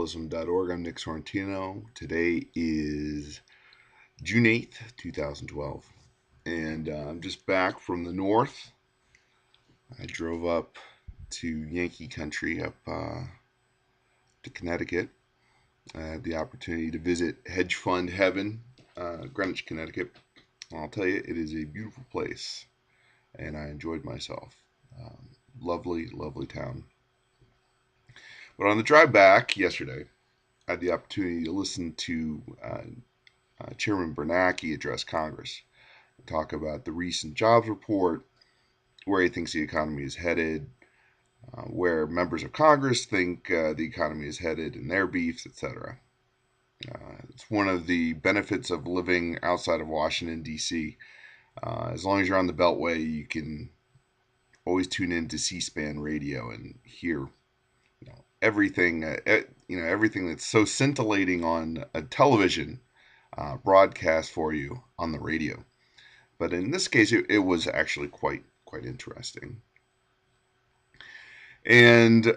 capitalism.org. I'm Nick Sorrentino. Today is June 8th, 2012, and I'm just back from the north. I drove up to Yankee Country, up to Connecticut. I had the opportunity to visit Hedge Fund Heaven, Greenwich, Connecticut. I'll tell you, it is a beautiful place, and I enjoyed myself. Lovely, lovely town. But on the drive back yesterday, I had the opportunity to listen to Chairman Bernanke address Congress and talk about the recent jobs report, where he thinks the economy is headed, where members of Congress think the economy is headed, and their beefs, etc. It's one of the benefits of living outside of Washington, D.C. As long as you're on the Beltway, you can always tune in to C-SPAN radio and hear everything, everything that's so scintillating on a television broadcast for you on the radio. But in this case, it was actually quite interesting. And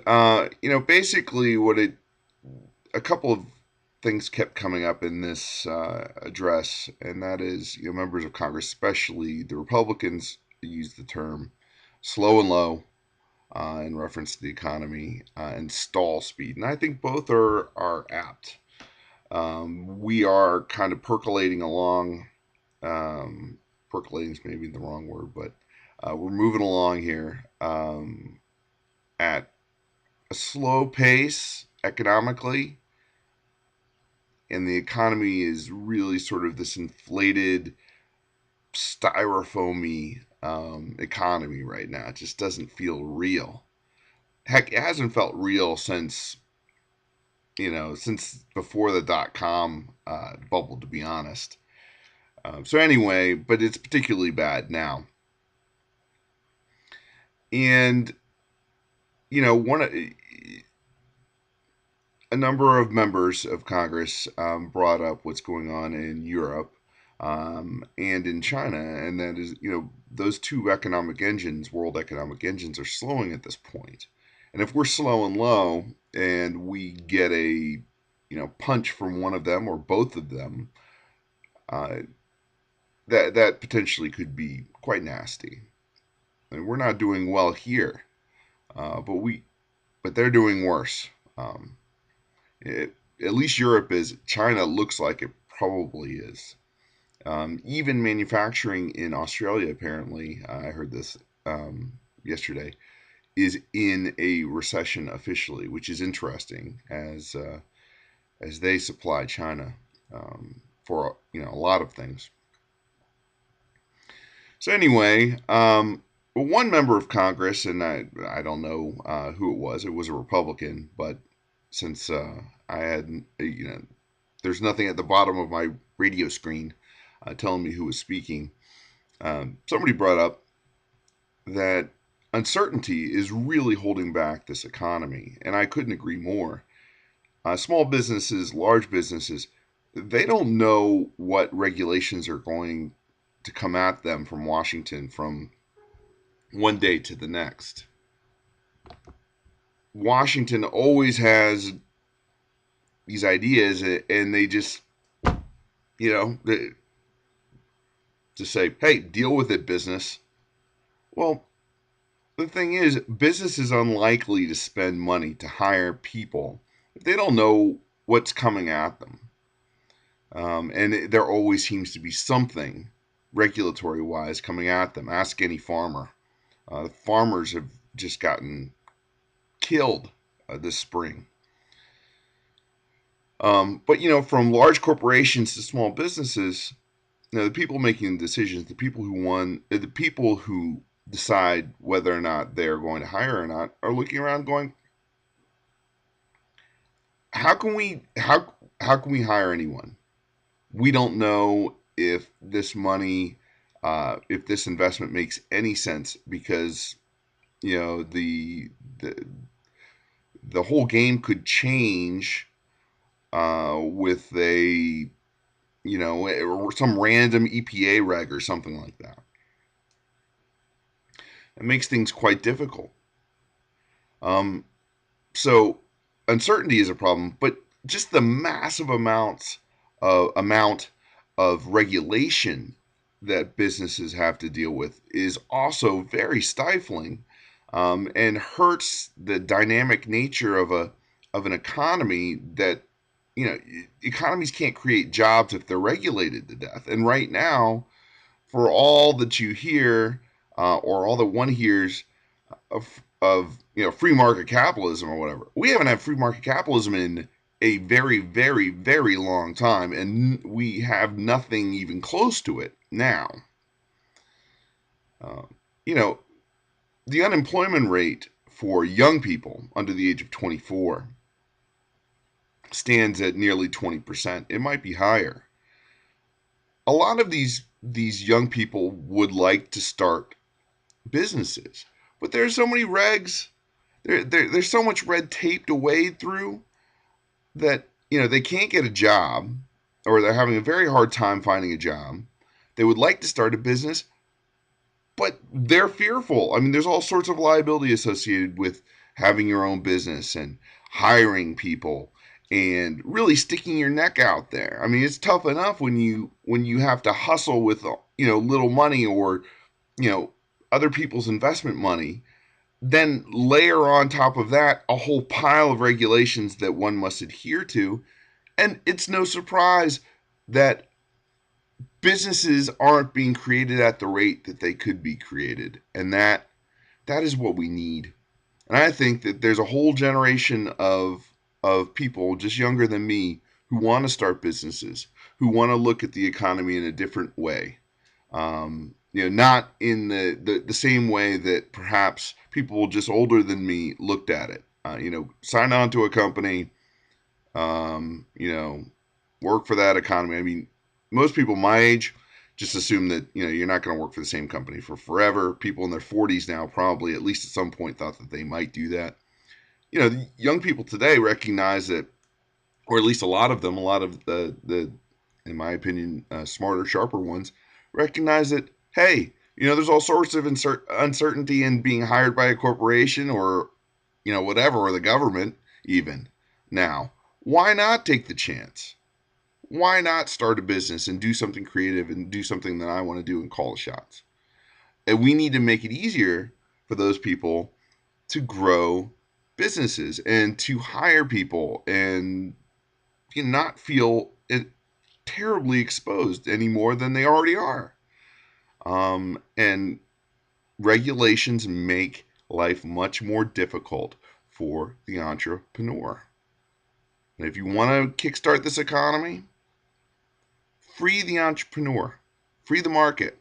basically, a couple of things kept coming up in this address, and that is, members of Congress, especially the Republicans, use the term slow and low in reference to the economy, and stall speed. And I think both are apt. We are kind of percolating along. Percolating is maybe the wrong word, but we're moving along here at a slow pace economically. And the economy is really sort of this inflated, styrofoamy economy right now. It just doesn't feel real. Heck, it hasn't felt real since before the dot-com bubble, to be honest. So anyway, but it's particularly bad now. And a number of members of Congress brought up what's going on in Europe and in China, and that is, those two economic engines, world economic engines, are slowing at this point. And if we're slow and low, and we get a punch from one of them or both of them, that potentially could be quite nasty. And we're not doing well here, but they're doing worse. At least Europe is. China looks like it probably is. Even manufacturing in Australia, apparently, I heard this yesterday, is in a recession officially, which is interesting as they supply China for a lot of things. So anyway, one member of Congress, and I don't know who it was. It was a Republican, but since I had, there's nothing at the bottom of my radio screen telling me who was speaking, somebody brought up that uncertainty is really holding back this economy, and I couldn't agree more. Small businesses, large businesses, they don't know what regulations are going to come at them from Washington from one day to the next. Washington always has these ideas, and they just, to say, hey, deal with it, business. Well, the thing is, business is unlikely to spend money to hire people if they don't know what's coming at them. And there always seems to be something regulatory-wise coming at them. Ask any farmer. Farmers have just gotten killed this spring. But from large corporations to small businesses, the people making decisions, the people who decide whether or not they're going to hire or not, are looking around going, how can we hire anyone? We don't know if this money, if this investment makes any sense, because the whole game could change with a some random EPA reg or something like that. It makes things quite difficult. So uncertainty is a problem, but just the massive amount of regulation that businesses have to deal with is also very stifling, and hurts the dynamic nature of an economy that, economies can't create jobs if they're regulated to death. And right now, for all that you hear, or all that one hears of free market capitalism or whatever, we haven't had free market capitalism in a very, very, very long time, and we have nothing even close to it now. Uh, you know, the unemployment rate for young people under the age of 24 stands at nearly 20%. It might be higher. A lot of these young people would like to start businesses, but there's so many regs. There's so much red tape to wade through that they can't get a job, or they're having a very hard time finding a job. They would like to start a business, but they're fearful. I mean, there's all sorts of liability associated with having your own business and hiring people and really sticking your neck out there. I mean, it's tough enough when you have to hustle with little money, or you know other people's investment money. Then layer on top of that a whole pile of regulations that one must adhere to, and it's no surprise that businesses aren't being created at the rate that they could be created, and that is what we need. And I think that there's a whole generation of people just younger than me who want to start businesses, who want to look at the economy in a different way. Not in the same way that perhaps people just older than me looked at it. Sign on to a company, um, you know, work for that economy. I mean, most people my age just assume that you're not going to work for the same company for forever. People in their 40s now probably at least at some point thought that they might do that. The young people today recognize that, or at least a lot of them, a lot of the in my opinion, smarter, sharper ones, recognize that, hey, there's all sorts of uncertainty in being hired by a corporation, or whatever, or the government even. Now, why not take the chance? Why not start a business and do something creative and do something that I want to do and call the shots? And we need to make it easier for those people to grow businesses and to hire people, and not feel terribly exposed any more than they already are. And regulations make life much more difficult for the entrepreneur. And if you want to kickstart this economy, free the entrepreneur, free the market,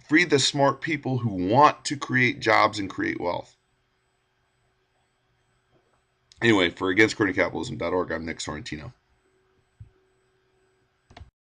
free the smart people who want to create jobs and create wealth. Anyway, for AgainstCronyCapitalism.org, I'm Nick Sorrentino.